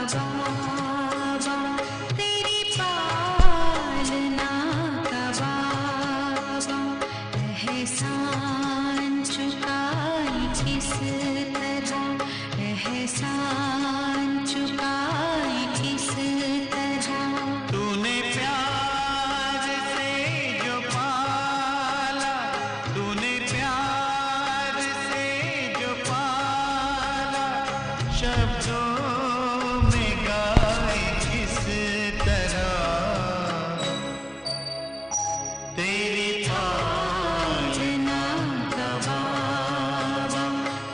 बाबा, तेरी पालना का बाबा, एहसान चुकाई किस तरह, एहसान चुकाई किस तरह। तूने प्यार से जो पाला, तूने प्यार से जो पाला, शब्दों में गाए किस तरह। तेरी पालना का बाबा,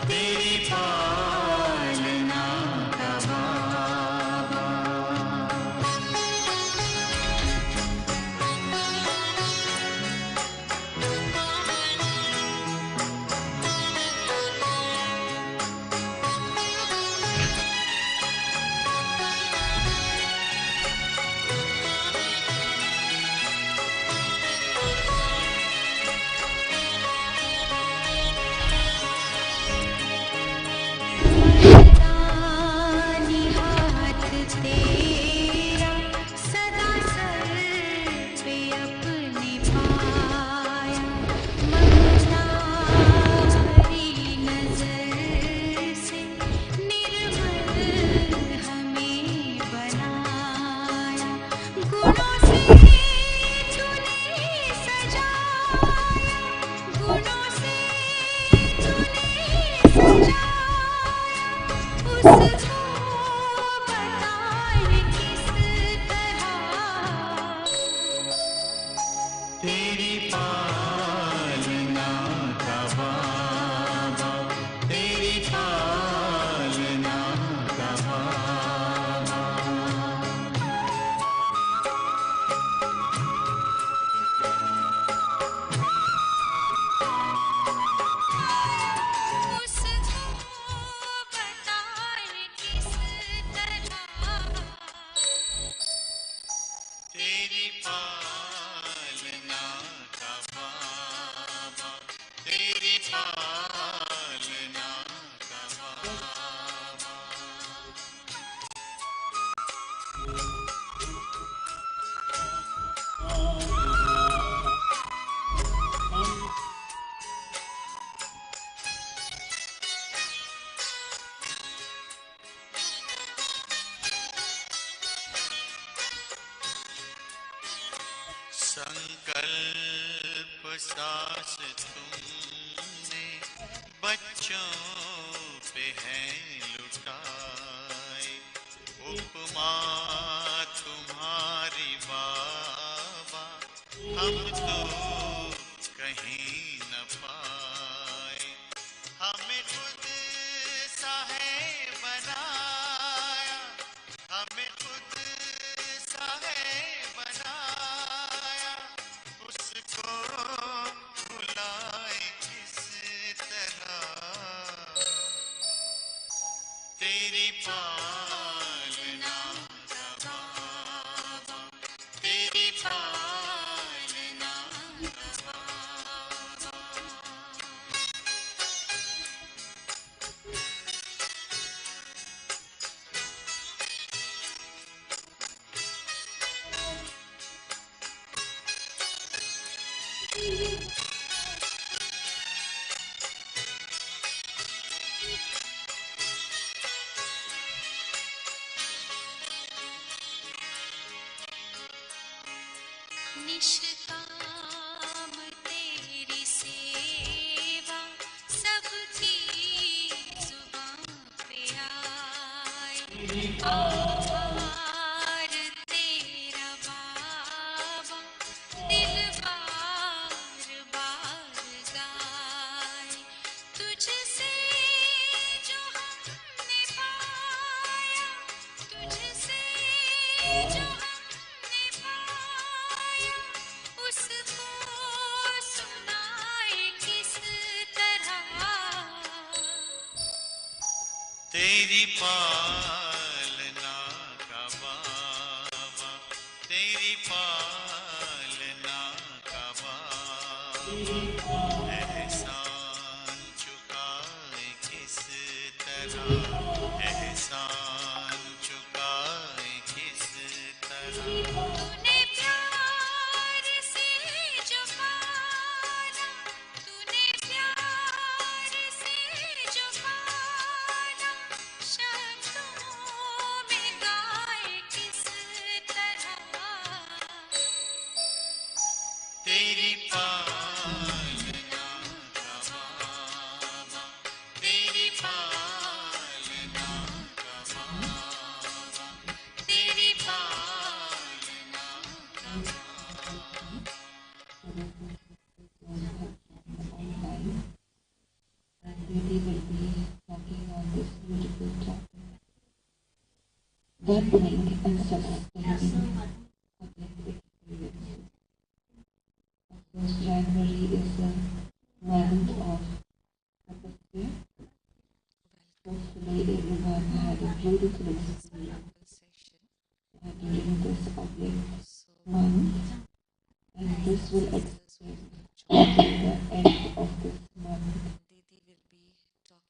तेरी पालना का बाबा। दानी हाथ तेरा सदा सर पे अपने पाया, ममता भरी नजर से निर्मल हमें बनाया। गुणों से तूने सजाया, गुणों से तूने सजाया, उसको बताए किस तरह। तेरी पालना का बाबा, तेरी पालना का बाबा। उसको बताए किस तरह। तेरी पालना का बाबा, तेरी पालना का बाबा। संकल्प सांस तुमने बच्चों पे है लुटाए, उपमा तुम्हारी बाबा, हम तो कहीं न पाए। हमें खुद सा है बनाया, हमें खुद सा है बनाया, उसको भुलाए किस तरह। तेरी पालना का बाबा, तेरी पालना का बाबा। निष्काम तेरी सेवा सबकी जुबां पे आए, आभार तेरा बाबा दिल बार बार गाए। तुझसे जो हमने पाया, तुझसे जो हमने पाया, उसको सुनाए किस तरह। तेरी पालना का बाबा, तेरी पालना का बाबा। एहसान चुकाए किस तरह, एहसान चुकाए deepening and sustaining object experiences. Of course, January is a month of tapasya. Hopefully everyone had a beautiful experience during this object month, and this will extend until the end of this month.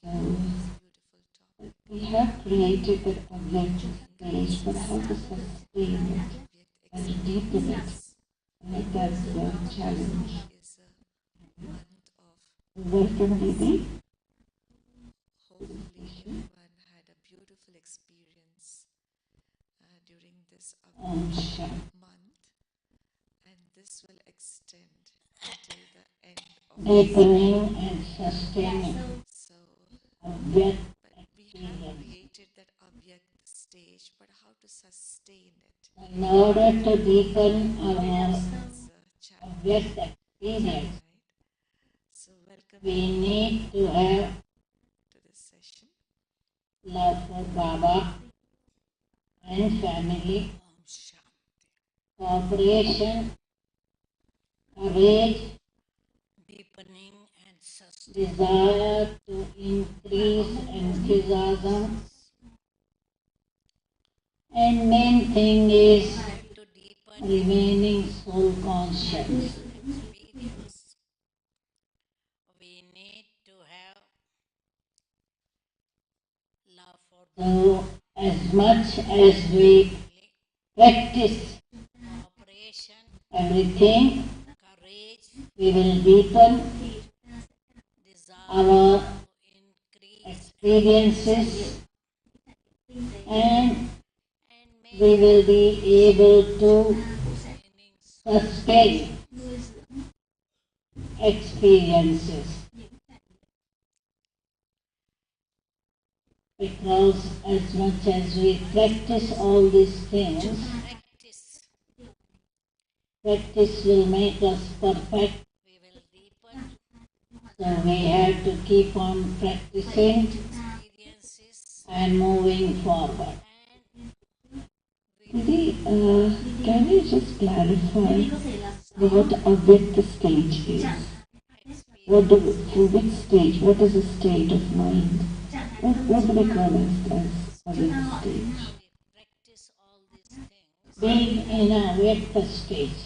So, we have created an object stage, but how to sustain it and deepen it, that's the challenge. Welcome, Didi. Hopefully everyone had a beautiful experience during this Om Shanti. month, and this will extend until the end of Deepening and sustaining So, object but we have experience. created that object stage, but how to sustain it? In order to deepen our It's a challenge, object experience, right? So, welcome we need to have to this session. love for Baba and family, Om Shanti. cooperation, courage, Deepening and sustaining. desire to increase enthusiasm, and main thing is To deepen remaining soul conscious. experience, we need to have love for So, as much as we practice cooperation, everything, courage, we will deepen desire our to increase, experiences, and and we make will be able to sustaining sustain experiences. Because as much as we practice all these things, practice. practice will make us perfect. We will deepen So we have to keep on practicing experiences, and moving forward. and Didi, can you just clarify what Avyakta stage is? Which stage? What is the state of mind? What do we call it as Avyakta stage? practice all these things. Being in a Avyakta stage.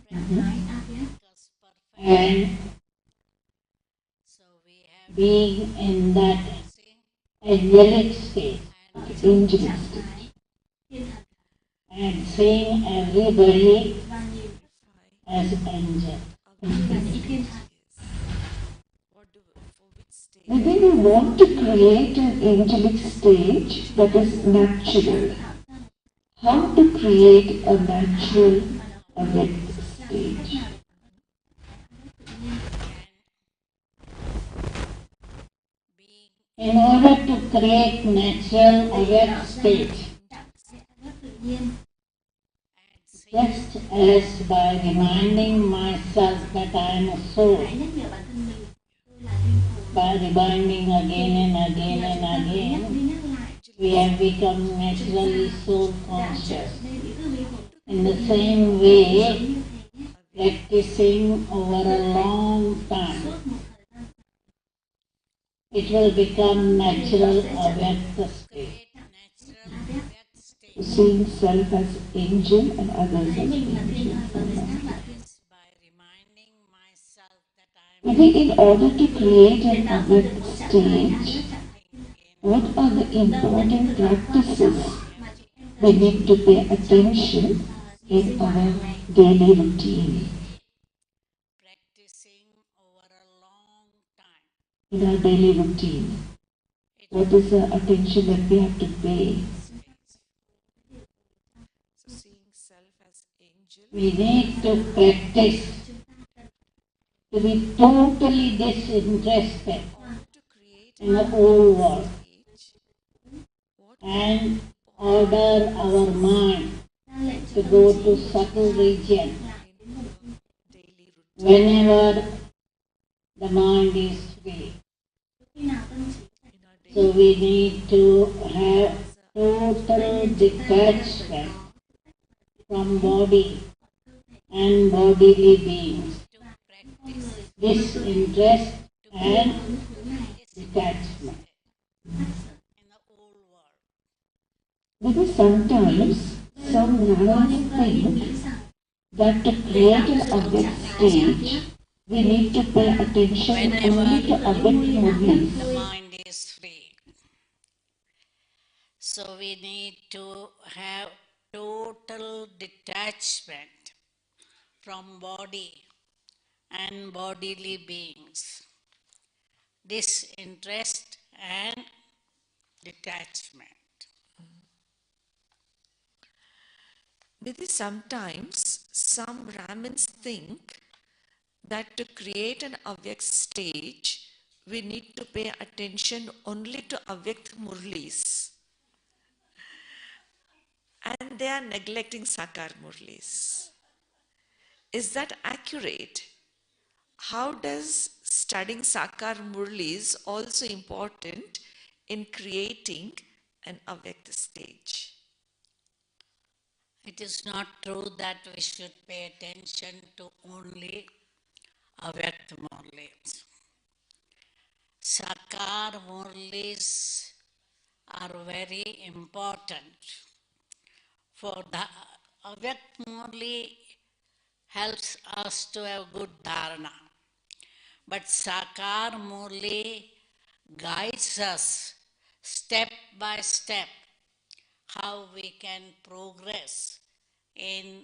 Because perfect. And So we have being in that practicing angelic state, and angelic stage, and seeing everybody as angel. for which stage? Maybe we want to create an angelic stage that is natural. How to create a natural awake stage? Being In order to create natural awake stage, and seeing just as by reminding myself that I am a soul, by reminding again and again and again, we have become naturally soul conscious. In the same way, practicing over a long time, it will become natural Avyakta state. create natural that state Seeing self as angel and others as angel. is by reminding myself that I I am think in order to create an Avyakta stage, thinking. what are the important practices we need to pay attention in our daily routine? Practicing over a long time. In our daily routine, what is the attention that we have to pay? So seeing self as angel, We need to practice to be totally disinterested to create in the whole world age, what and order our mind to go to subtle region in daily routine. whenever the mind is free. In our So we need to have total detachment from body and bodily beings. to practice Disinterest and detachment. in the whole world. Because sometimes some random think that to create an object stage, we need to pay attention only to object movements. The mind is free. So we need to have total detachment from body and bodily beings. Disinterest and detachment. Because sometimes some Brahmins think that to create an Avyakt stage, we need to pay attention only to Avyakt Murlis. And they are neglecting Sakar Murlis. Is that accurate? How does studying Sakar Murlis also important in creating an Avyakt stage? It is not true that we should pay attention to only Avyakt Murlis. Sakar Murlis are very important. For the Avyakt Murli helps us to have good dharana. But Sakar Murli guides us step by step how we can progress in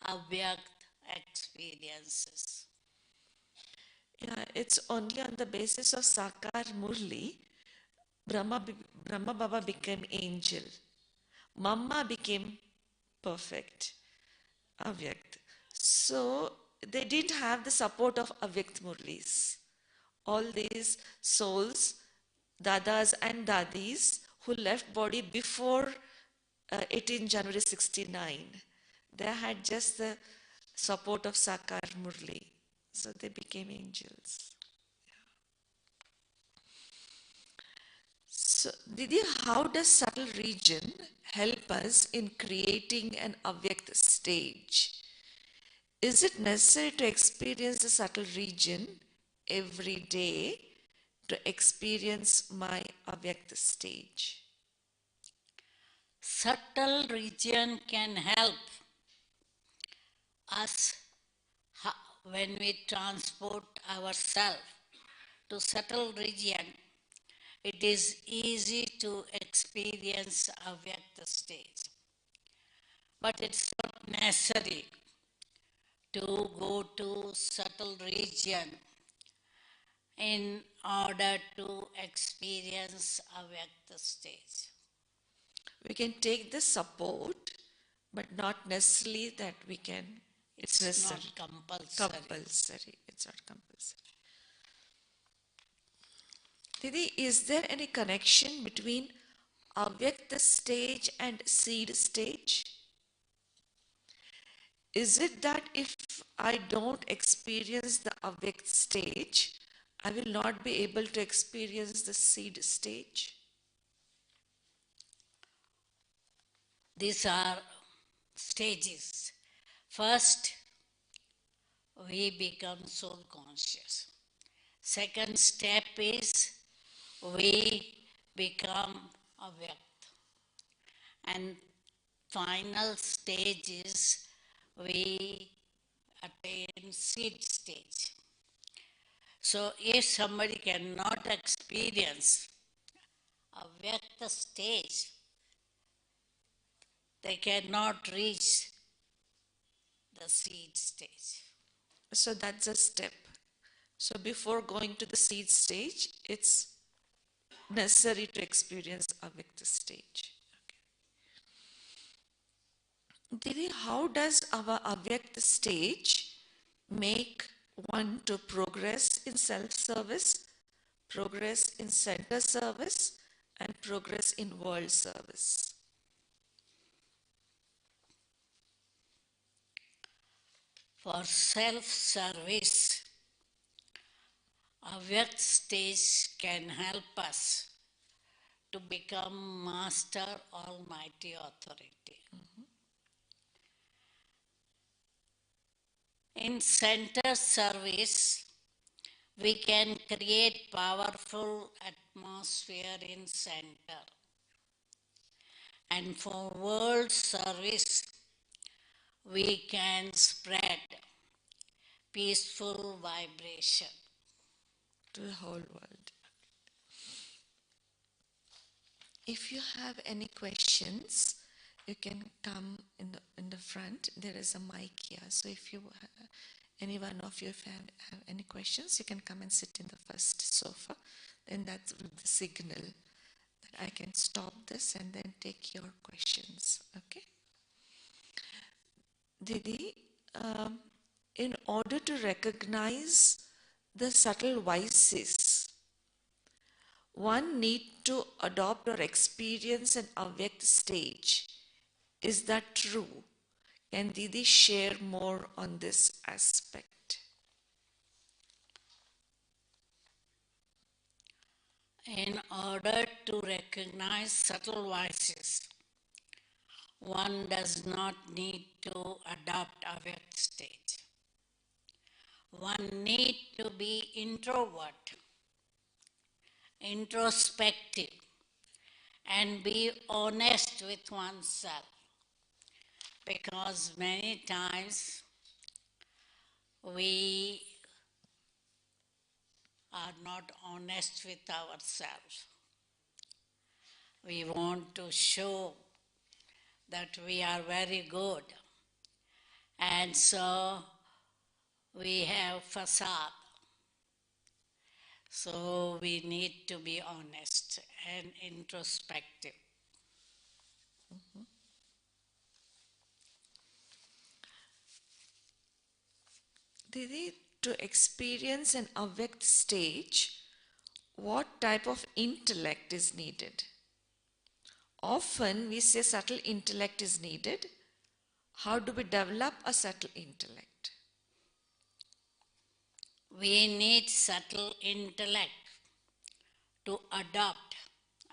Avyakt experiences. Yeah, it's only on the basis of Sakar Murli, Brahma Baba became angel. Mama became perfect, Avyakt. So they didn't have the support of Avyakt Murlis. All these souls, Dadas and Dadis, who left body before 18 January 69, they had just the support of Sakar Murli. So they became angels. So, Didi, how does subtle region help us in creating an Avyakt stage? Is it necessary to experience the subtle region every day to experience my Avyakt stage? Subtle region can help us when we transport ourselves to subtle region. It is easy to experience Avyakta stage, but it's not necessary to go to subtle region in order to experience Avyakta stage. We can take the support, but not necessarily that we can. It's necessary. Not compulsory. Compulsory. It's not compulsory. Didi, is there any connection between Avyakta stage and seed stage? Is it that if I don't experience the Avyakt stage, I will not be able to experience the seed stage? These are stages. First, we become soul conscious. Second step is we become avyakt. And final stage is we attain seed stage. So if somebody cannot experience avyakta stage, they cannot reach the seed stage. So that's a step. So before going to the seed stage, it's necessary to experience Avyakta stage. Didi, how does our Avyakta stage make one to progress in self-service, progress in center service, and progress in world service? For self service, Avyakt stage can help us to become Master Almighty Authority. In center service, we can create powerful atmosphere in center. And for world service, we can spread peaceful vibration. To the whole world. If you have any questions, you can come in the front. There is a mic here. So if you, any one of you, if you have any questions, you can come and sit in the first sofa. Then that's the signal that I can stop this and then take your questions. Okay? Didi, in order to recognize the subtle vices, one need to adopt or experience an avyakt stage. Is that true? Can Didi share more on this aspect? In order to recognize subtle vices, one does not need to adopt avyakt stage. One need to be introvert, introspective, and be honest with oneself. Because many times we are not honest with ourselves. We want to show that we are very good, and so we have facade. So we need to be honest and introspective. Didi, to experience an avyakt stage, what type of intellect is needed? Often we say subtle intellect is needed. How do we develop a subtle intellect? We need subtle intellect to adopt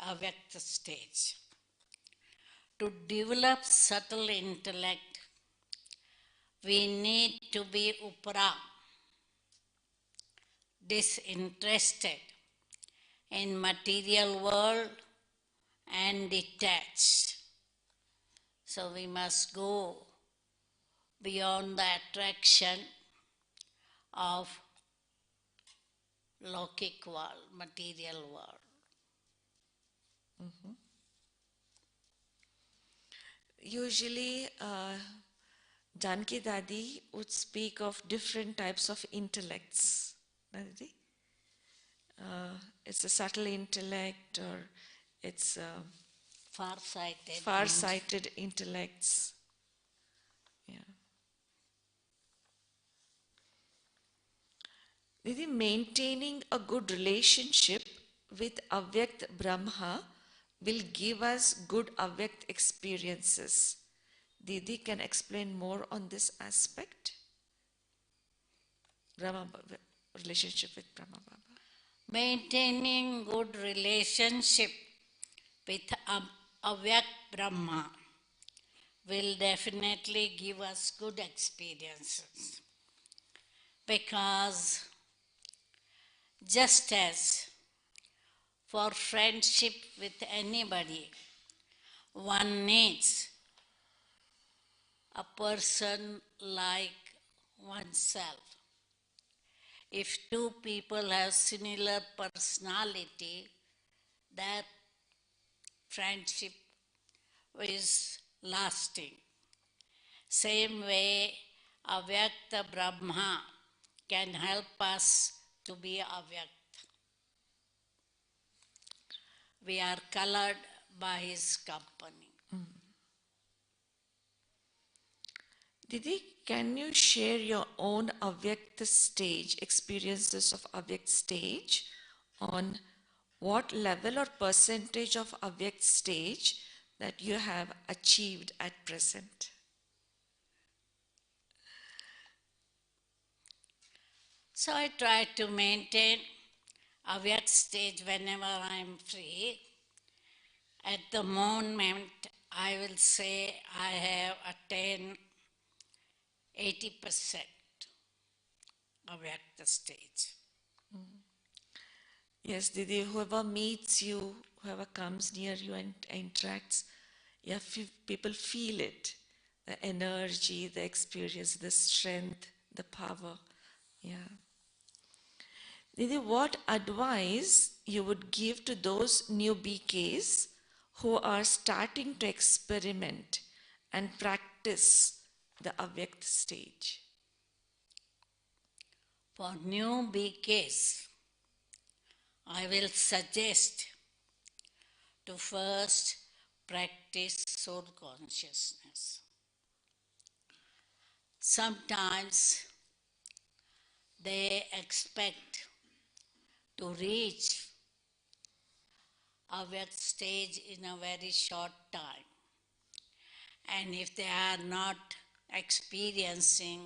avyakt stage. To develop subtle intellect, we need to be upra, disinterested in material world and detached. So we must go beyond the attraction of Lokic world, material world. Usually, Janki Dadi would speak of different types of intellects. Dadi? It's a subtle intellect or it's Far-sighted. far-sighted intellects. Yeah. Didi, maintaining a good relationship with Avyakt Brahma will give us good Avyakt experiences. Didi can explain more on this aspect. Relationship with Brahma Baba. Maintaining good relationship with Avyakt Brahma will definitely give us good experiences. Because just as for friendship with anybody, one needs a person like oneself. If two people have similar personality, that friendship is lasting. Same way, Avyakta Brahma can help us to be Avyakt. We are colored by his company. Didi, can you share your own Avyakt stage, experiences of Avyakt stage on what level or percentage of Avyakt stage that you have achieved at present? So I try to maintain Avyakt stage whenever I'm free. At the moment, I will say I have attained 80% Avyakt stage. Yes, Didi, whoever meets you, whoever comes near you and interacts, yeah, people feel it. The energy, the experience, the strength, the power. Yeah. Didi, what advice you would give to those new BKs who are starting to experiment and practice the Avyakt stage? For new BKs, I will suggest to first practice soul consciousness. Sometimes they expect to reach our stage in a very short time. And if they are not experiencing,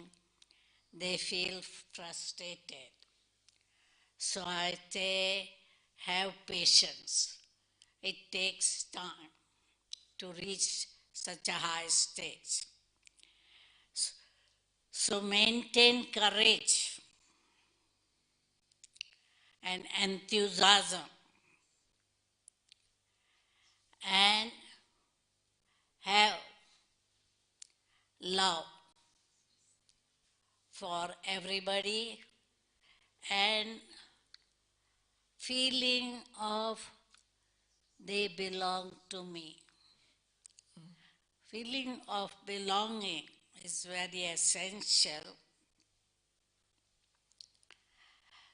they feel frustrated. So I say, have patience. It takes time to reach such a high stage. So maintain courage and enthusiasm and have love for everybody and feeling of they belong to me. Feeling of belonging is very essential.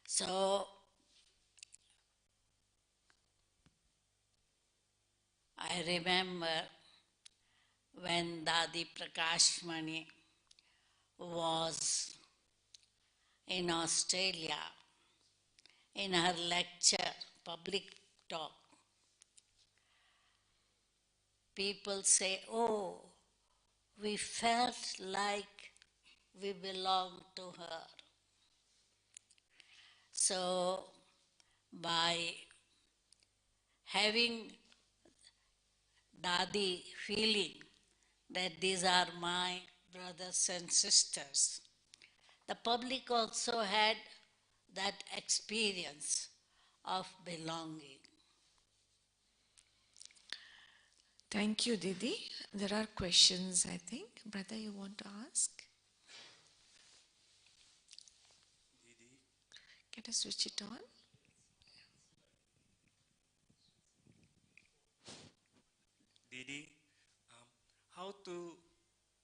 So I remember when Dadi Prakashmani was in Australia in her lecture, public talk. People say, oh, we felt like we belong to her. So, by having Dadi feeling that these are my brothers and sisters, the public also had that experience of belonging. Thank you, Didi. There are questions, I think. Brother, you want to ask? Can I switch it on? Didi, how to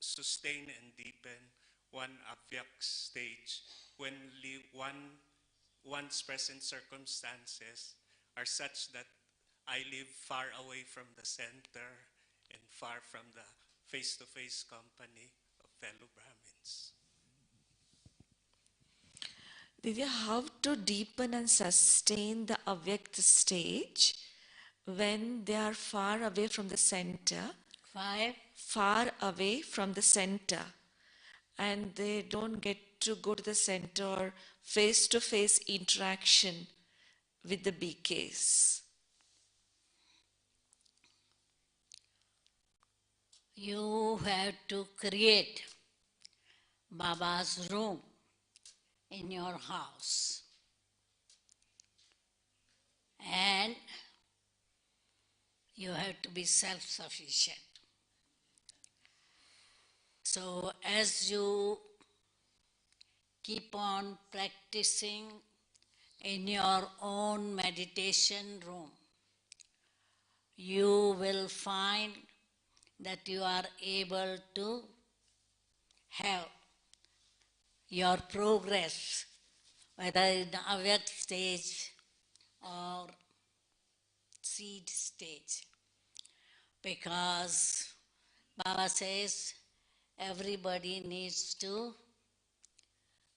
sustain and deepen one Avyak stage when one's present circumstances are such that I live far away from the center and far from the face-to-face company of fellow Brahmins. Didi, how to deepen and sustain the Avyakt stage when they are far away from the center? Five, Far away from the center, and they don't get to go to the center or face-to-face interaction with the BKs. you have to create Baba's room in your house. And you have to be self-sufficient. So as you keep on practicing in your own meditation room, you will find that you are able to have your progress, whether in Avyakt stage or seed stage. Because Baba says everybody needs to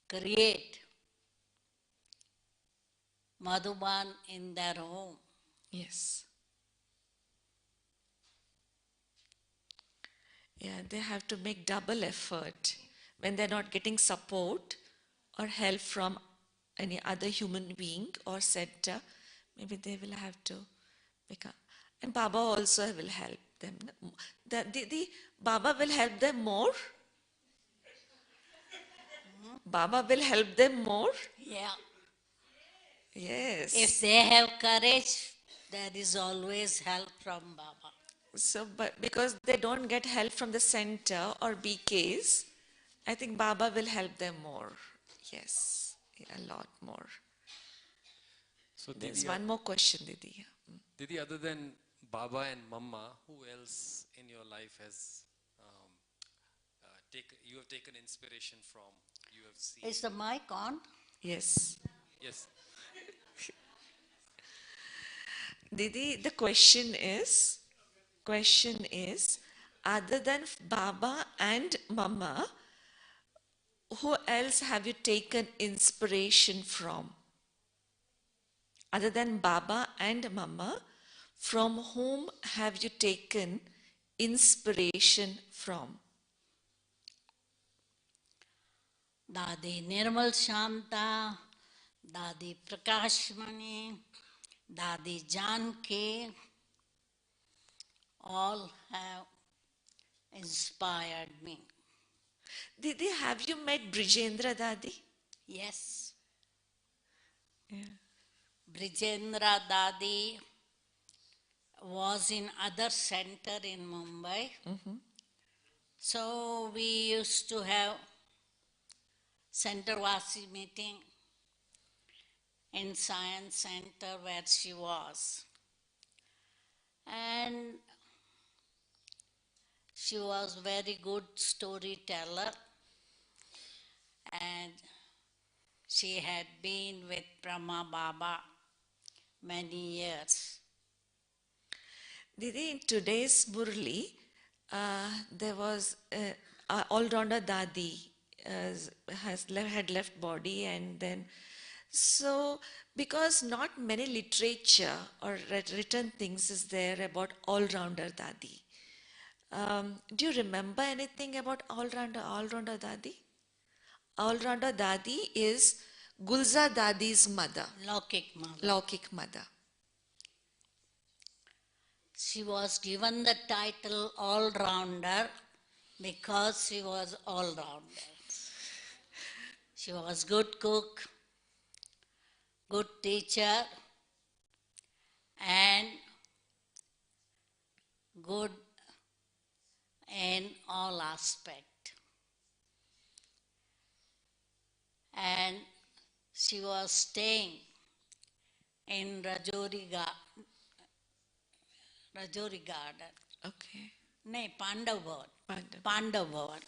create Madhuban in their home. Yes. Yeah, they have to make double effort when they're not getting support or help from any other human being or center, maybe they will have to become. And Baba also will help them. The Baba will help them more. Baba will help them more. Yeah. Yes. If they have courage, there is always help from Baba. So, but because they don't get help from the center or BKs, I think Baba will help them more. Yes, a lot more. So There's Didi, one more question, Didi. Didi, other than Baba and Mama, who else in your life has you have taken inspiration from? You have seen? Is the mic on? Yes. Yes. Didi, the question is, other than Baba and Mama, who else have you taken inspiration from? Other than Baba and Mama, from whom have you taken inspiration from? Dadi Nirmal Shanta, Dadi Prakashmani, Dadi Janki, all have inspired me. Didi, have you met Brijendra Dadi? Yes, Yeah. Brijendra Dadi was in other center in Mumbai. So we used to have Centervasi meeting in Science Center where she was. And she was very good storyteller, and she had been with Brahma Baba many years. Didi, in today's Murli, there was a all-rounder Dadi had left body, and then so because not many literature or written things is there about all-rounder Dadi. Do you remember anything about all-rounder Dadi? All-rounder Dadi is Gulza Dadi's mother, Laukik mother. Laukik mother. She was given the title all-rounder because she was all-rounder. She was good cook, good teacher, and good in all aspect. And she was staying in Rajori Garden. Okay. No, Pandav Bhavan. Pandav. Pandav Bhavan.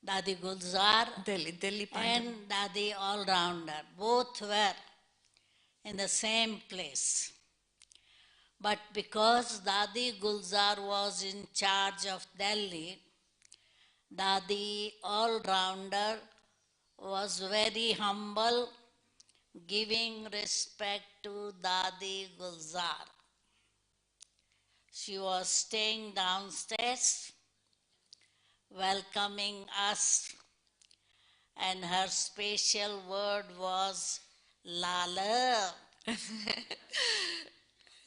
Dadi Gulzar Delhi Pandav. and Dadi all-rounder. Both were in the same place. But because Dadi Gulzar was in charge of Delhi, Dadi all-rounder was very humble, giving respect to Dadi Gulzar. She was staying downstairs, welcoming us, and her special word was Lala.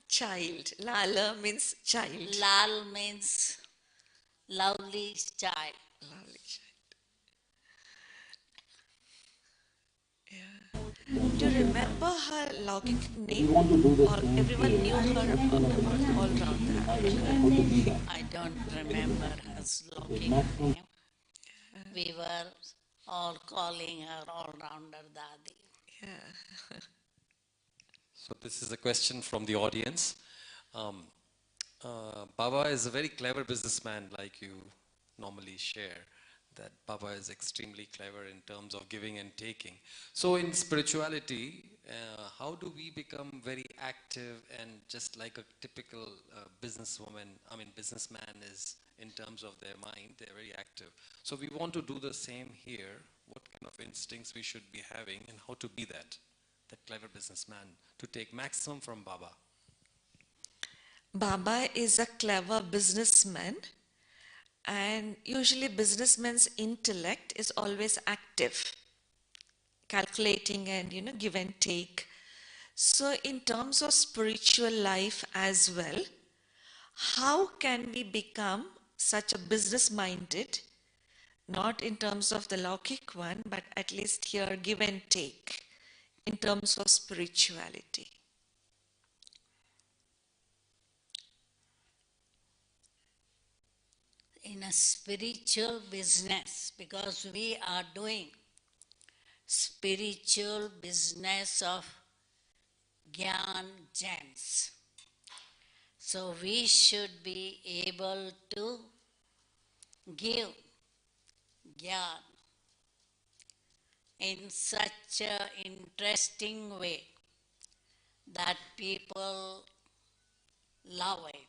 Child. Lala means child. Lal means lovely child. Lovely child. Yeah. Do you remember her Laukik name? want to do this Or thing everyone here. knew her all round. I don't remember her looking maximum- name. We were all calling her all-rounder Dadi. Yeah. So this is a question from the audience. Baba is a very clever businessman, like you normally share, that Baba is extremely clever in terms of giving and taking. So in spirituality, how do we become very active and just like a typical businessman is in terms of their mind, they're very active. So we want to do the same here. What kind of instincts we should be having and how to be that clever businessman to take maximum from Baba? Baba is a clever businessman, and usually businessman's intellect is always active. calculating and, give and take. So in terms of spiritual life as well, how can we become such a business minded, not in terms of the Laukik one, but at least here give and take in terms of spirituality? In a spiritual business, because we are doing spiritual business of Gyan gems. So we should be able to give Gyan in such an interesting way that people love it.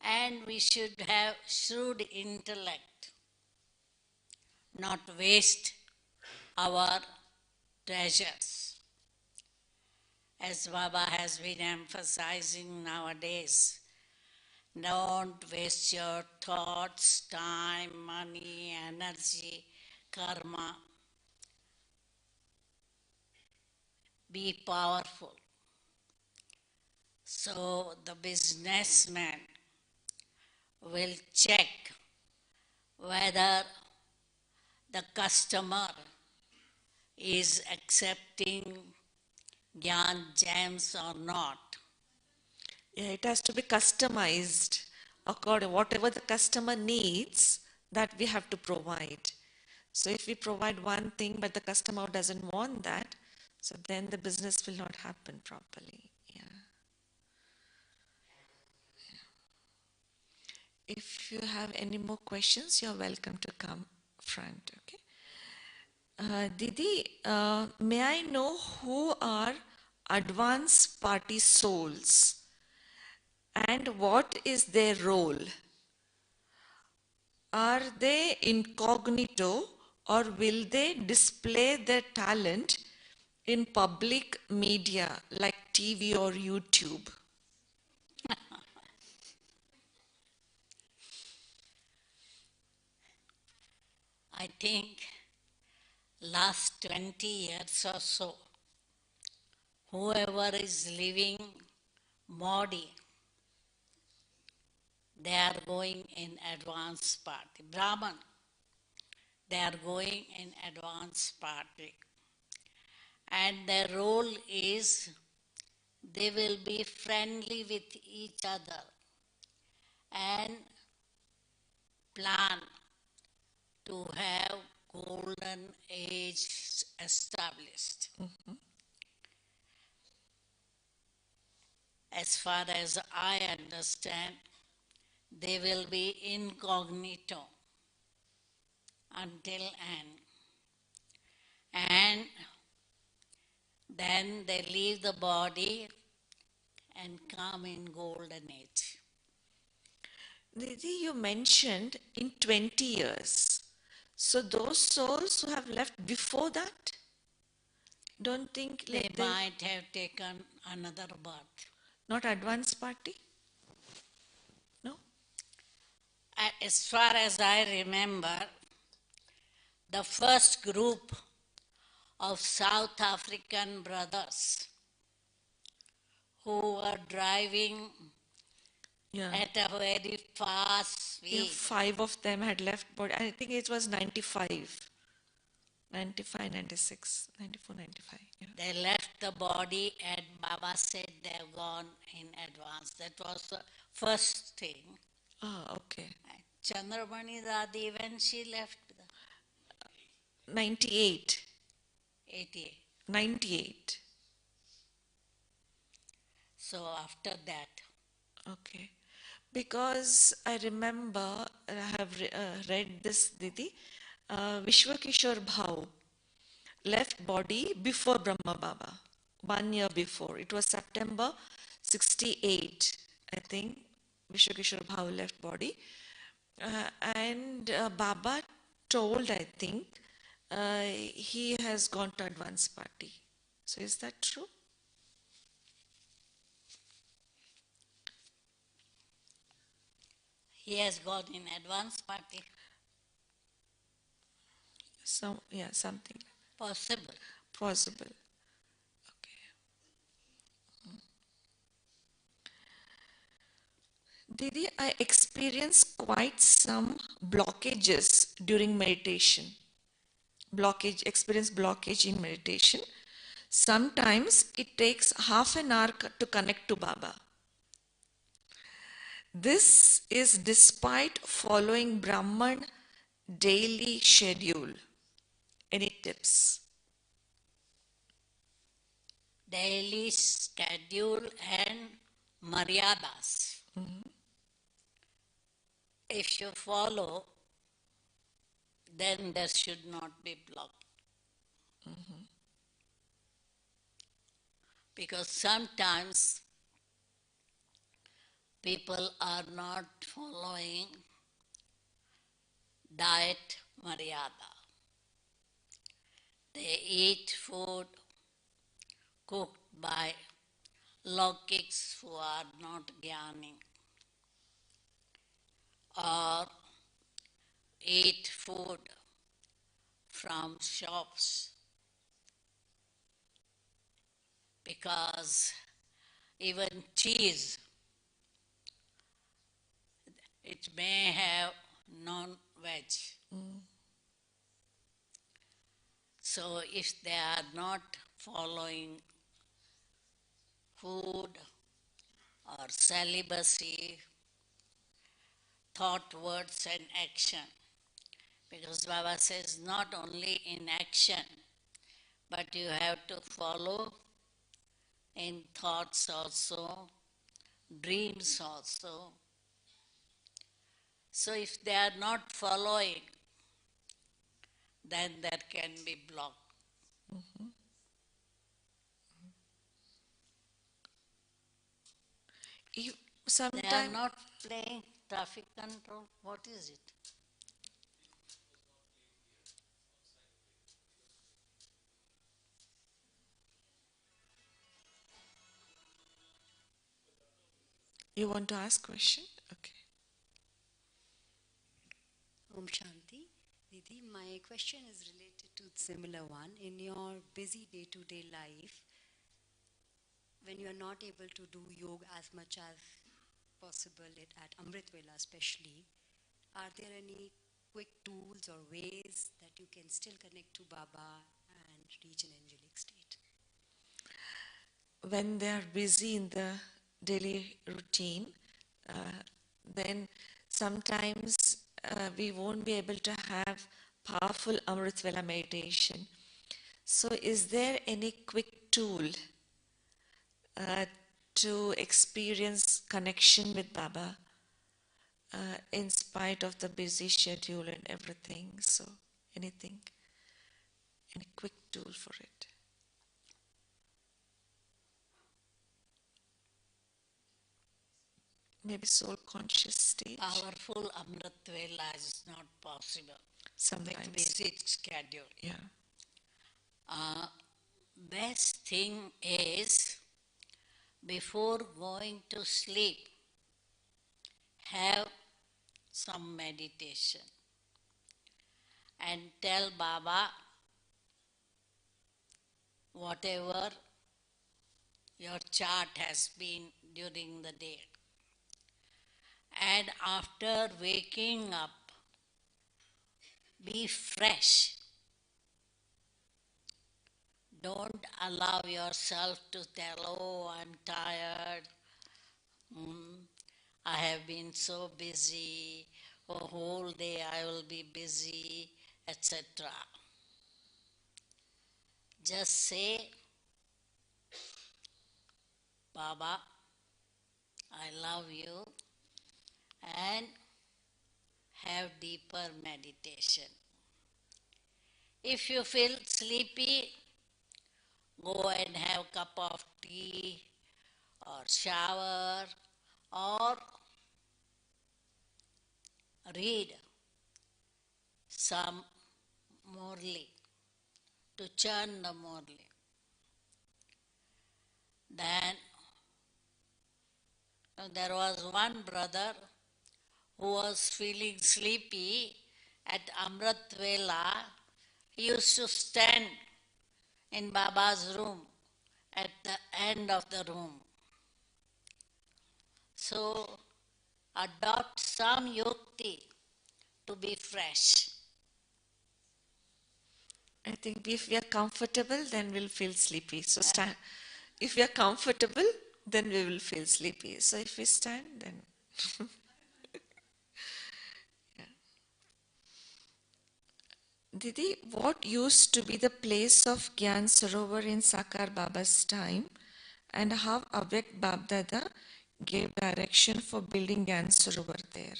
And we should have shrewd intellect, not waste our treasures. As Baba has been emphasizing nowadays, don't waste your thoughts, time, money, energy, karma. Be powerful. So the businessman will check whether the customer is accepting Gyan gems or not. Yeah, it has to be customized according whatever the customer needs, that we have to provide. So if we provide one thing but the customer doesn't want that, so then the business will not happen properly. Yeah. If you have any more questions, you're welcome to come front. Okay. Didi, may I know who are advanced party souls and what is their role? Are they incognito or will they display their talent in public media like TV or YouTube? I think last 20 years or so, whoever is living body, they are going in advanced party. Brahman, they are going in advanced party. And their role is they will be friendly with each other and plan to have golden age established. As far as I understand, they will be incognito until end. And then they leave the body and come in golden age. Didi, you mentioned in 20 years. So those souls who have left before that, don't think They like they might have taken another birth. not advanced party? No? As far as I remember, the first group of South African brothers who were driving Yeah. at a very fast Yeah, speed. 5 of them had left body. I think it was 95. 95, 96, 94, 95. Yeah. They left the body and Baba said they've gone in advance. That was the first thing. Ah, okay. Chandramani Dadi, when she left, 98. 88. 98. So after that, Okay. Because I remember, I have read this, Didi, Vishwakishore Bhau left body before Brahma Baba, 1 year before. It was September 68, I think. Vishwakishore Bhau left body. And Baba told, I think, he has gone to advance party. So is that true? he has gone in advance party. something Possible. possible. Okay. Didi, I experienced quite some blockages during meditation. Experience blockage in meditation. Sometimes it takes half an hour to connect to Baba. This is despite following Brahman daily schedule. Any tips? Daily schedule and maryadas. If you follow, then there should not be block. Because sometimes people are not following diet maryada. They eat food cooked by lokiks who are not gyani, or eat food from shops, because even cheese, it may have non-veg. So if they are not following food or celibacy, thought, words, and action, because Baba says not only in action, but you have to follow in thoughts also, dreams also. So if they are not following, then there can be block. They are Sometimes not playing traffic control. What is it? you want to ask question? Okay. Om Shanti. Didi, my question is related to similar one. In your busy day-to-day life, when you are not able to do yoga as much as possible at Amrit Vela especially, are there any quick tools or ways that you can still connect to Baba and reach an angelic state? When they are busy in the daily routine, then sometimes we won't be able to have powerful Amrit Vela meditation. So, is there any quick tool to experience connection with Baba in spite of the busy schedule and everything? So, anything, any quick tool for it? Maybe soul conscious stage. Powerful Amrit Vela is not possible Sometimes. with busy schedule. Yeah. Best thing is, before going to sleep, have some meditation and tell Baba whatever your chart has been during the day. And after waking up, be fresh. Don't allow yourself to tell, oh, I'm tired. I have been so busy. A whole day I will be busy, etc. Just say, Baba, I love you, and have deeper meditation. If you feel sleepy, go and have a cup of tea or shower or read some Morley to churn the Morley. Then there was one brother who was feeling sleepy at Amrit Vela. used to stand in Baba's room at the end of the room. So adopt some yukti to be fresh. I think if we are comfortable, then we'll feel sleepy. So stand. If we are comfortable, then we will feel sleepy. So if we stand, then. Didi, what used to be the place of Gyan Sarovar in Sakar Baba's time, and how Avek Babdada gave direction for building Gyan Sarovar there?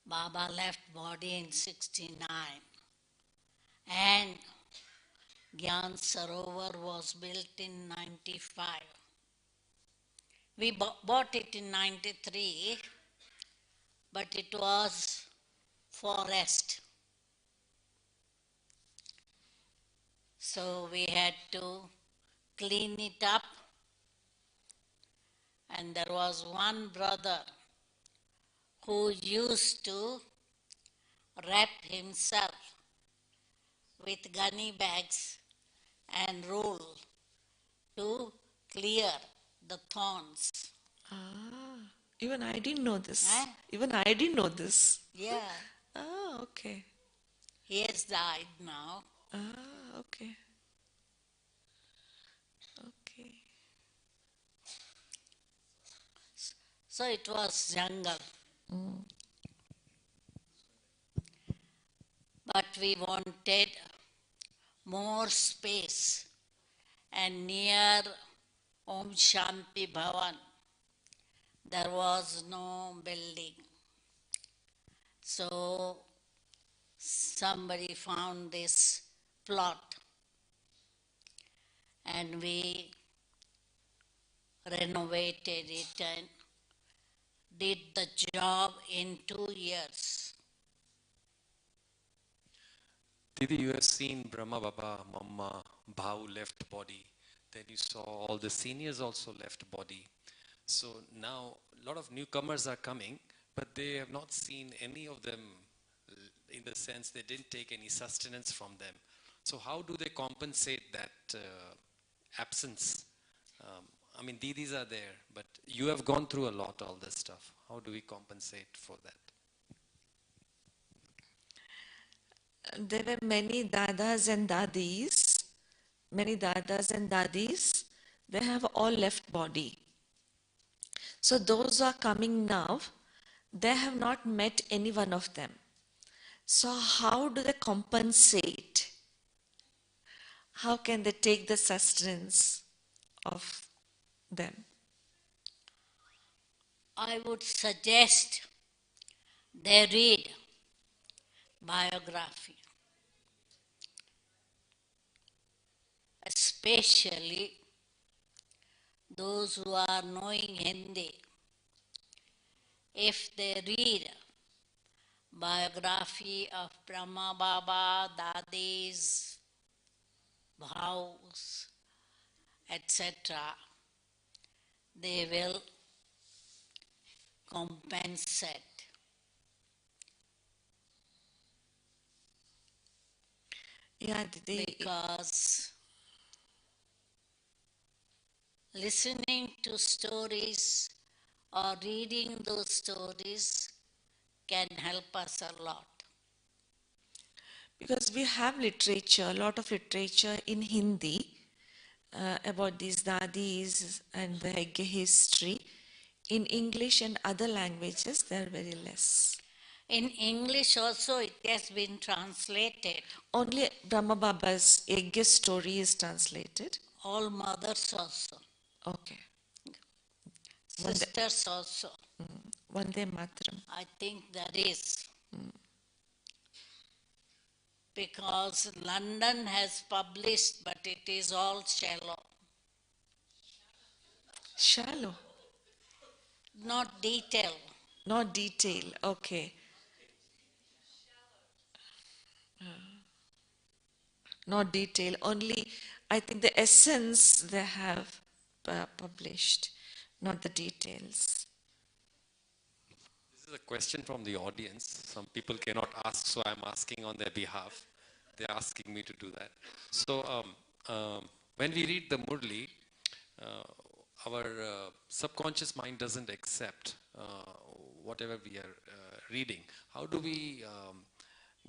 Baba left body in 69 and Gyan Sarovar was built in 95. We bought it in 93, but it was forest. So we had to clean it up, and there was one brother who used to wrap himself with gunny bags and roll to clear the thorns. Ah, even I didn't know this. Eh? Even I didn't know this. Yeah, Ah, okay. he has died now. Ah, okay. Okay. So it was jungle. But we wanted more space, and near Om Shanti Bhavan there was no building. So somebody found this plot and we renovated it and did the job in 2 years. Didi, you have seen Brahma Baba, Mamma, Bhau left body. Then you saw all the seniors also left body. So now a lot of newcomers are coming, but they have not seen any of them in the sense they didn't take any sustenance from them. So how do they compensate that absence? I mean, Didis are there, but you have gone through a lot, all this stuff. How do we compensate for that? There were many dadas and dadis, they have all left body. So those who are coming now, they have not met any one of them. So how do they compensate? How can they take the sustenance of them? I would suggest they read biography, especially those who are knowing Hindi. If they read biography of Brahma Baba, Dadis, Bhaus, etc., they will compensate. Yeah, Because listening to stories or reading those stories can help us a lot. because we have literature, a lot of literature in Hindi about these dadis and the Yagya history. In English and other languages, they are very less. In English also it has been translated. Only Brahma Baba's Yagya story is translated. All mothers also. Okay. Sisters also. Vande Mataram. I think there is. Because London has published, but it is all shallow. Shallow. Not detail. Not detail. Okay. Not detail. Only, I think the essence they have published, not the details. This is is a question from the audience. Some people cannot ask, so I'm asking on their behalf. They're asking me to do that. So when we read the Murli, our subconscious mind doesn't accept whatever we are reading. How do we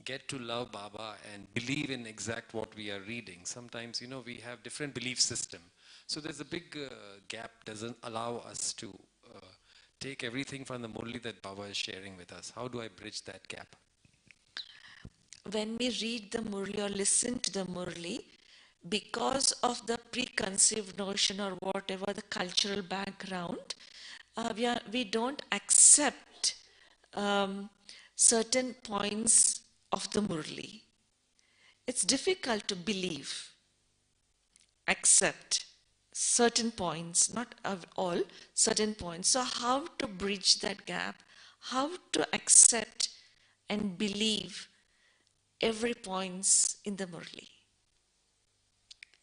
get to love Baba and believe in exact what we are reading? Sometimes, you know, we have different belief system. So there's a big gap, doesn't allow us to take everything from the Murli that Baba is sharing with us. How do I bridge that gap? When we read the Murli or listen to the Murli, because of the preconceived notion or whatever the cultural background, we don't accept certain points of the Murli. It's difficult to believe, accept certain points, not of all, certain points. So how to bridge that gap? How to accept and believe every points in the Murli?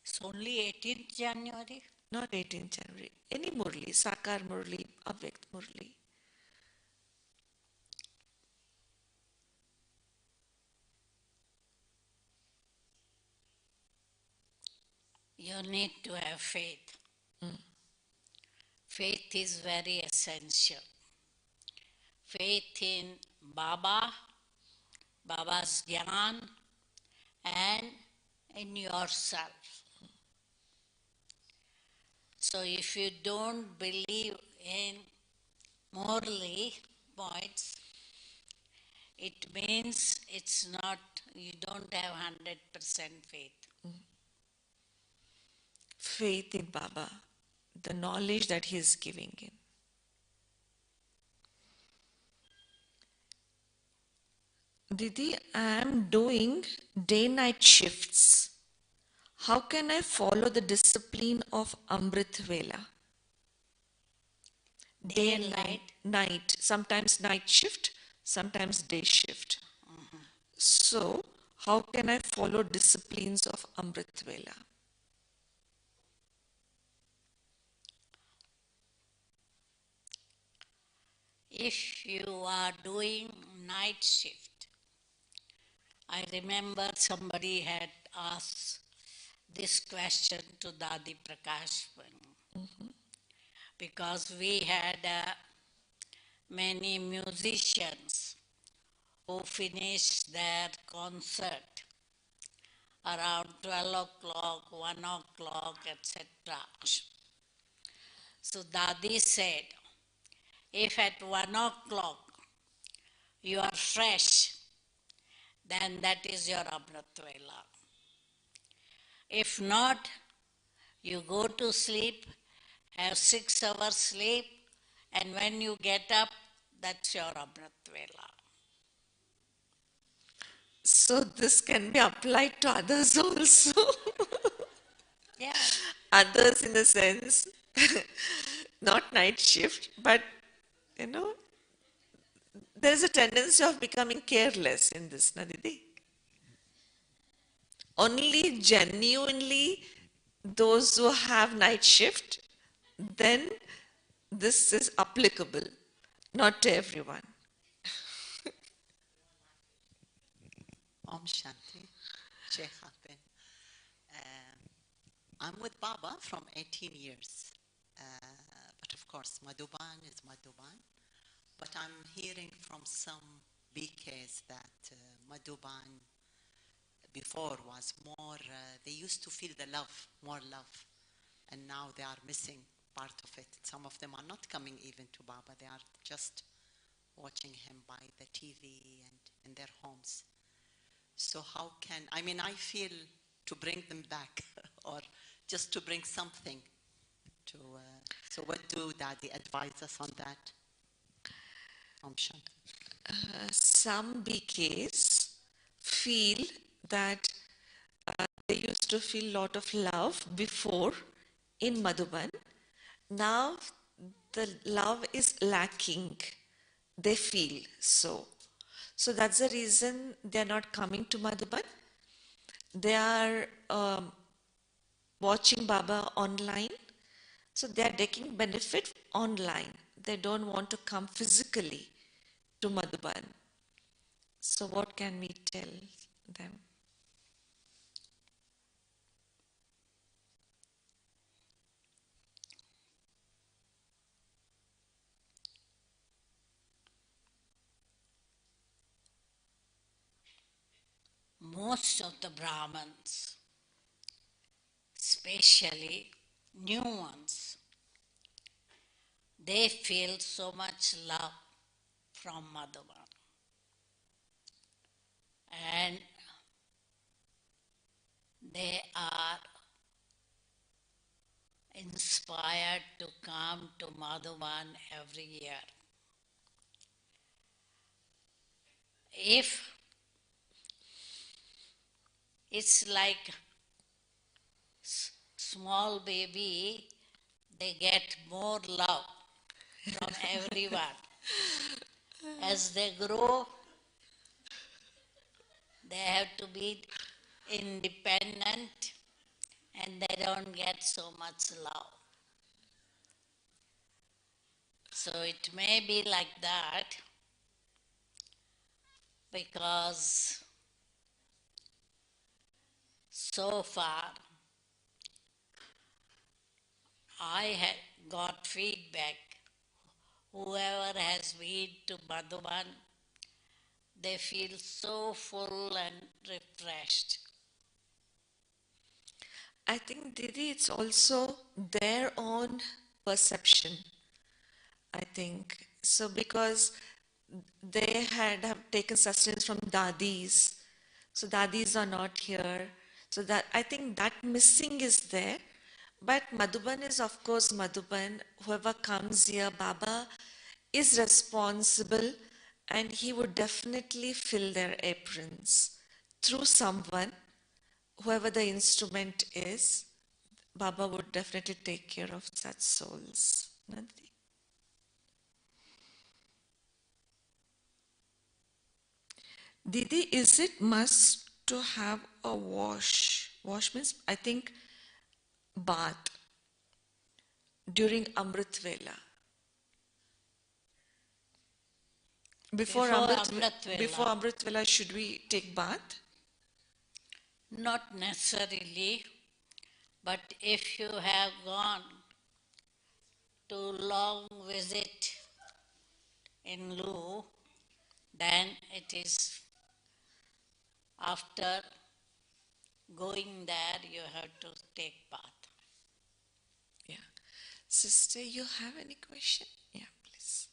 It's only 18th January. Not 18th January. Any Murli, Sakar Murli, Avyakt Murli. You need to have faith. Faith is very essential. Faith in Baba, Baba's Gyan, and in yourself. So if you don't believe in morally points, it means it's not, you don't have 100% faith. Faith in Baba, the knowledge that he is giving in. Didi, I am doing day-night shifts. How can I follow the discipline of Amrit Vela? Day and night, sometimes night shift, sometimes day shift. So, how can I follow disciplines of Amrit Vela? If you are doing night shift, I remember somebody had asked this question to Dadi Prakashman because we had many musicians who finished their concert around 12 o'clock, 1 o'clock, etc. So Dadi said, if at 1 o'clock you are fresh, then that is your Amrit Vela. If not, you go to sleep, have 6 hours sleep, and when you get up, that's your Amrit Vela. So this can be applied to others also. Yeah. Others in the sense, not night shift, but you know, there's a tendency of becoming careless in this, na Didi? Only genuinely those who have night shift, then this is applicable, not to everyone. Om Shanti, Jai Happen. I'm with Baba from 18 years. But of course, Madhuban is Madhuban. But I'm hearing from some BKs that Madhuban before was more, they used to feel the love, more love. And now they are missing part of it. Some of them are not coming even to Baba. They are just watching him by the TV and in their homes. So how can, I mean, I feel to bring them back or just to bring something to, so what do Daddy advise us on that? Om Shanti. Some BKs feel that they used to feel lot of love before in Madhuban. Now the love is lacking. They feel so. So that's the reason they're not coming to Madhuban. They are watching Baba online. So they are taking benefit online. They don't want to come physically to Madhuban. So what can we tell them? Most of the Brahmins, especially new ones, they feel so much love from Madhuban. And they are inspired to come to Madhuban every year. If it's like small baby, they get more love from everyone. As they grow, they have to be independent and they don't get so much love. So it may be like that because so far I had got feedback. Whoever has been to Madhuban, they feel so full and refreshed. I think, Didi, it's also their own perception, I think. So because they have taken sustenance from dadis, so dadis are not here. So that I think that missing is there. But Madhuban is of course Madhuban. Whoever comes here, Baba is responsible and he would definitely fill their aprons through someone, whoever the instrument is. Baba would definitely take care of such souls. Nandi? Didi, is it must to have a wash? Wash means, I think, bath during Amrit Vela. Before Before Amrit Vela, should we take bath? not necessarily, but if you have gone to long visit in Lu, then it is after going there you have to take bath. Yeah. Sister, you have any question? Yeah, please.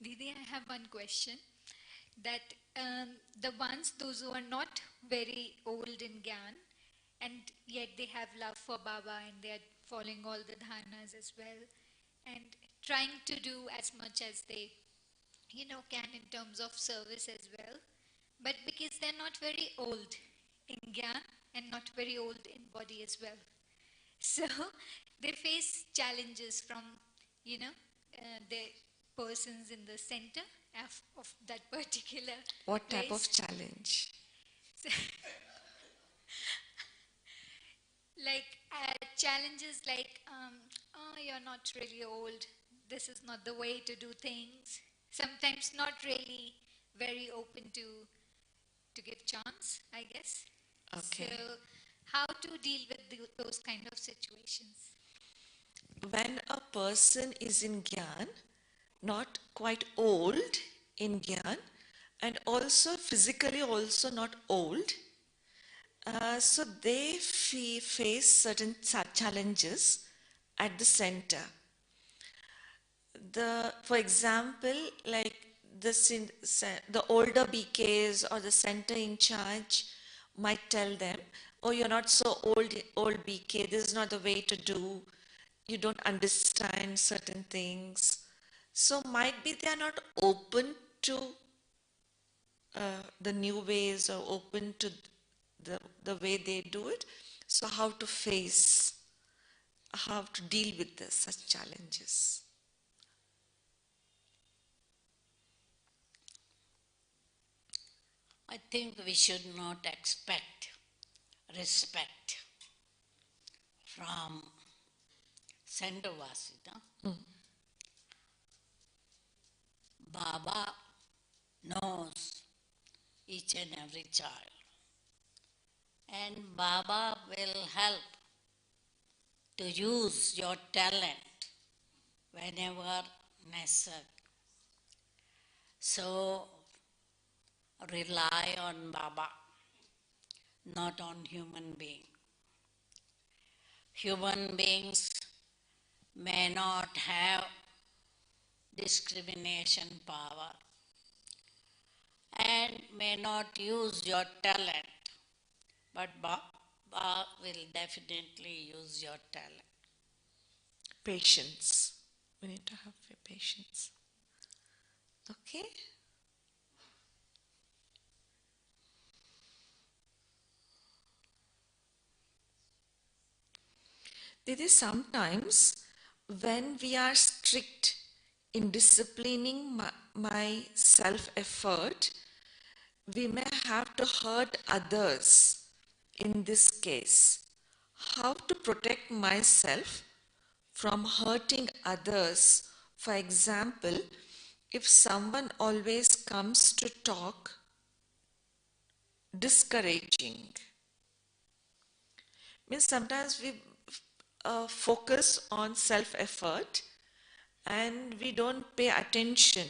Didi, I have one question. That the ones, those who are not very old in Gyan, and yet they have love for Baba and they are following all the dhanas as well, and trying to do as much as they, can in terms of service as well. But because they're not very old in Gyan and not very old in body as well. So they face challenges from, the persons in the center of that particular What type of place. challenge? Like challenges like, oh, you're not really old. This is not the way to do things. Sometimes not really very open to give chance, I guess. Okay. So how to deal with those kind of situations? When a person is in Gyan, not quite old in Gyan, and also physically also not old, so they face certain challenges at the center. For example, like the older BKs or the center in charge might tell them, "Oh, you're not so old BK. This is not the way to do. You don't understand certain things." So might be they are not open to the new ways or open to the way they do it. So how to face, how to deal with such challenges? I think we should not expect respect from Sandavasita. Baba knows each and every child. And Baba will help to use your talent whenever necessary. So rely on Baba, not on human being. Human beings may not have discrimination power and may not use your talent, but Baba will definitely use your talent. Patience. We need to have patience. Okay? Didi, sometimes when we are strict in disciplining my self-effort, we may have to hurt others in this case. How to protect myself from hurting others? For example, if someone always comes to talk discouraging, means sometimes we focus on self-effort and we don't pay attention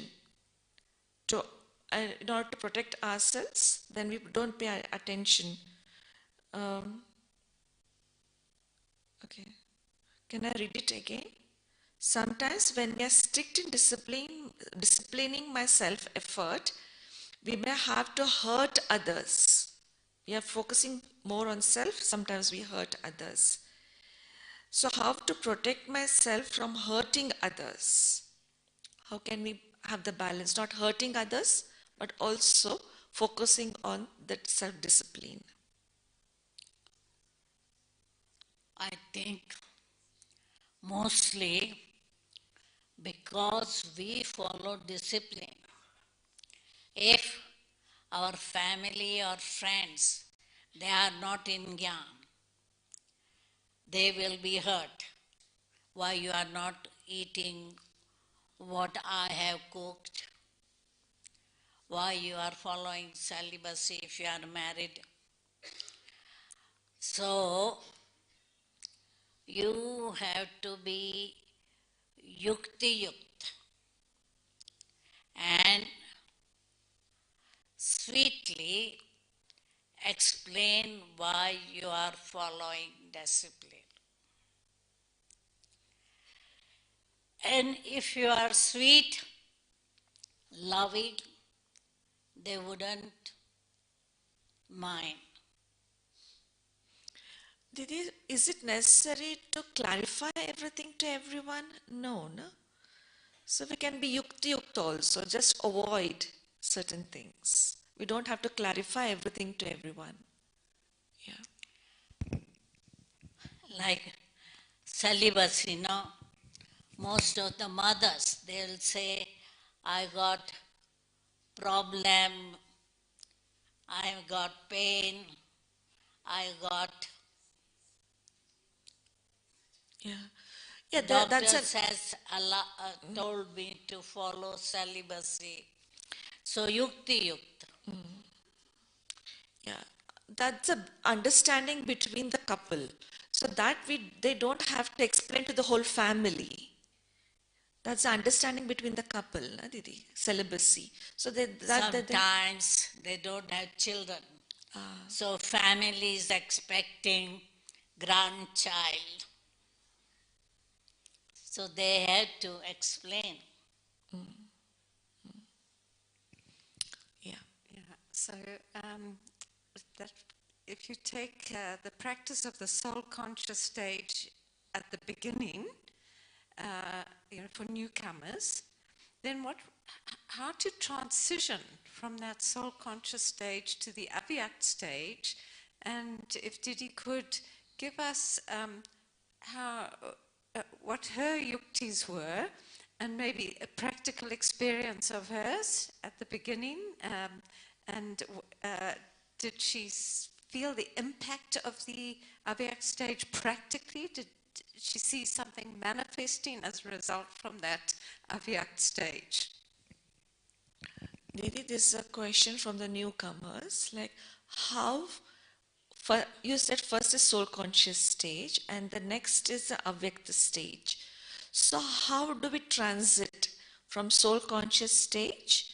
to, in order to protect ourselves, then we don't pay attention. Okay, can I read it again? Sometimes when we are strict in disciplining my self-effort, we may have to hurt others. We are focusing more on self, sometimes we hurt others. So how to protect myself from hurting others? How can we have the balance, not hurting others, but also focusing on that self-discipline? I think mostly because we follow discipline. If our family or friends, they are not in Gyan, they will be hurt. Why you are not eating what I have cooked? Why you are following celibacy if you are married? So you have to be yukti yukt and sweetly explain why you are following discipline. And if you are sweet, loving, they wouldn't mind. Didi, is it necessary to clarify everything to everyone? No, no. So we can be yukti yukt also, just avoid certain things. We don't have to clarify everything to everyone. Yeah. Like celibacy, no? Most of the mothers, they'll say, I got problem, I got pain, I got Yeah. Yeah, doctor that's says Allah told me to follow celibacy. So yukti yukt. yeah, that's a understanding between the couple. So that they don't have to explain to the whole family. That's the understanding between the couple, na, Didi? Celibacy. So Sometimes they don't have children. So family is expecting grandchild. So they have to explain. yeah. Yeah, so that if you take the practice of the soul conscious stage at the beginning, for newcomers, then how to transition from that soul conscious stage to the Avyakt stage, and if Didi could give us what her yuktis were, and maybe a practical experience of hers at the beginning, and did she feel the impact of the Avyakt stage practically? Did she see something manifesting as a result from that Avyakt stage? Didi, this is a question from the newcomers. Like, how, you said first is soul conscious stage, and the next is the avyakta stage. So, how do we transit from soul conscious stage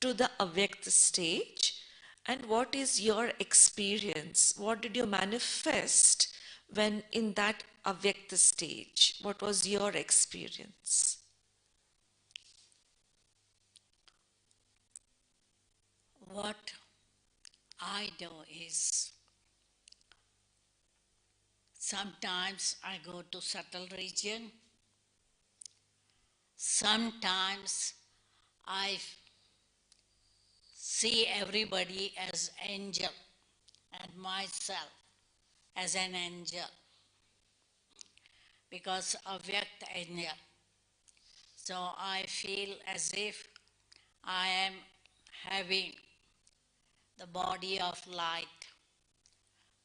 to the avyakta stage? And what is your experience? What did you manifest when in that avyakta stage? What was your experience? What I do is sometimes I go to subtle region, sometimes I see everybody as angel and myself as an angel because Avyakt angel. So I feel as if I am having the body of light,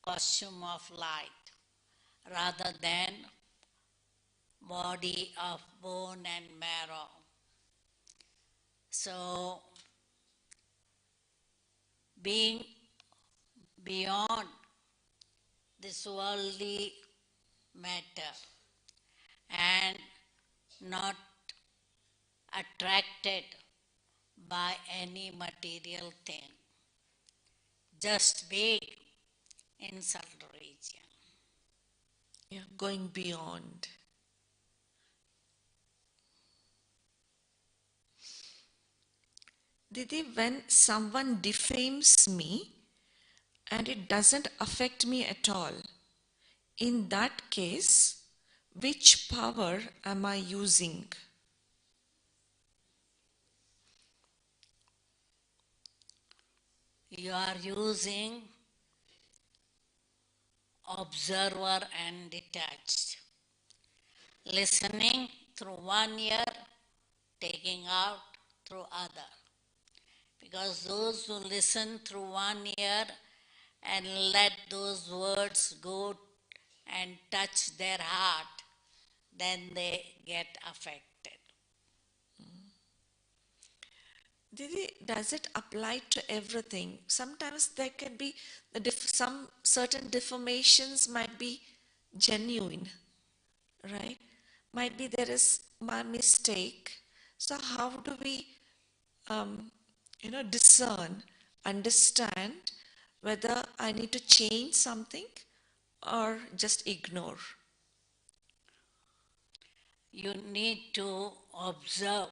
costume of light, rather than body of bone and marrow. So being beyond this worldly matter and not attracted by any material thing, just being in subtle region. Yeah, going beyond. Didi, when someone defames me and it doesn't affect me at all, in that case, which power am I using? You are using observer and detached, listening through one ear, taking out through other. Because those who listen through one ear and let those words go and touch their heart, then they get affected. Didi, does it apply to everything? Sometimes there can be some certain deformations might be genuine, right? Might be there is my mistake. So how do we, discern, understand whether I need to change something or just ignore? You need to observe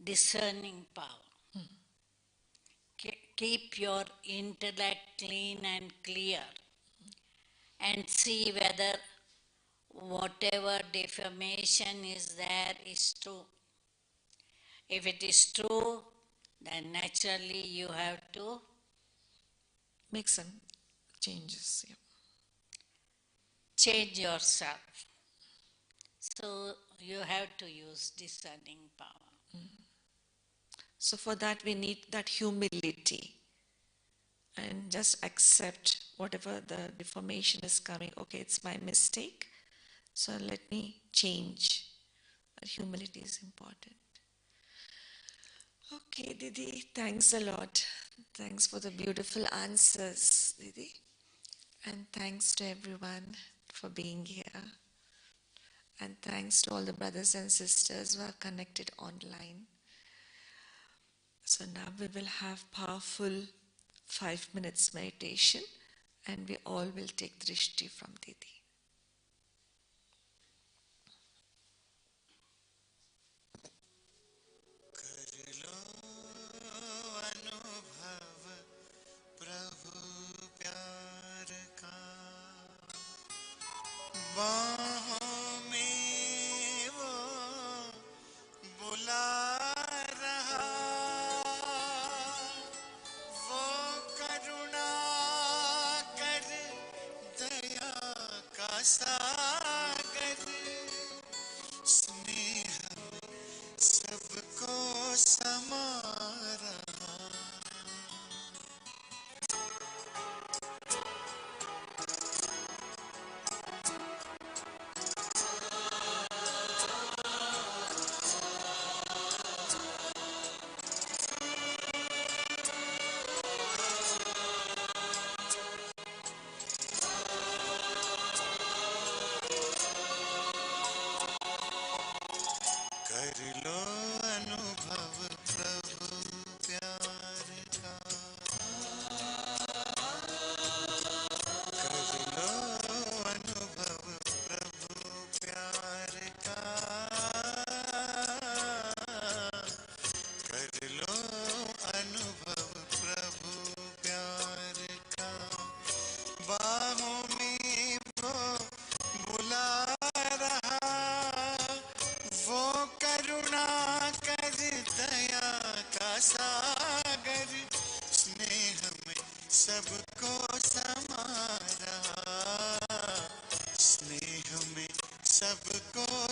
discerning power. Keep your intellect clean and clear and see whether whatever deformation is there is true. If it is true, then naturally you have to Make some changes. Yeah. change yourself. So you have to use discerning power. So for that we need that humility and just accept whatever the deformation is coming. Okay, it's my mistake. So let me change. That humility is important. Okay, Didi, thanks a lot. Thanks for the beautiful answers, Didi. And thanks to everyone for being here. And thanks to all the brothers and sisters who are connected online. So now we will have powerful 5 minutes meditation and we all will take drishti from Didi. बाहों में वो बुला रहा वो करुणा कर दया का सागर स्नेह सबको समा रहा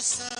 सा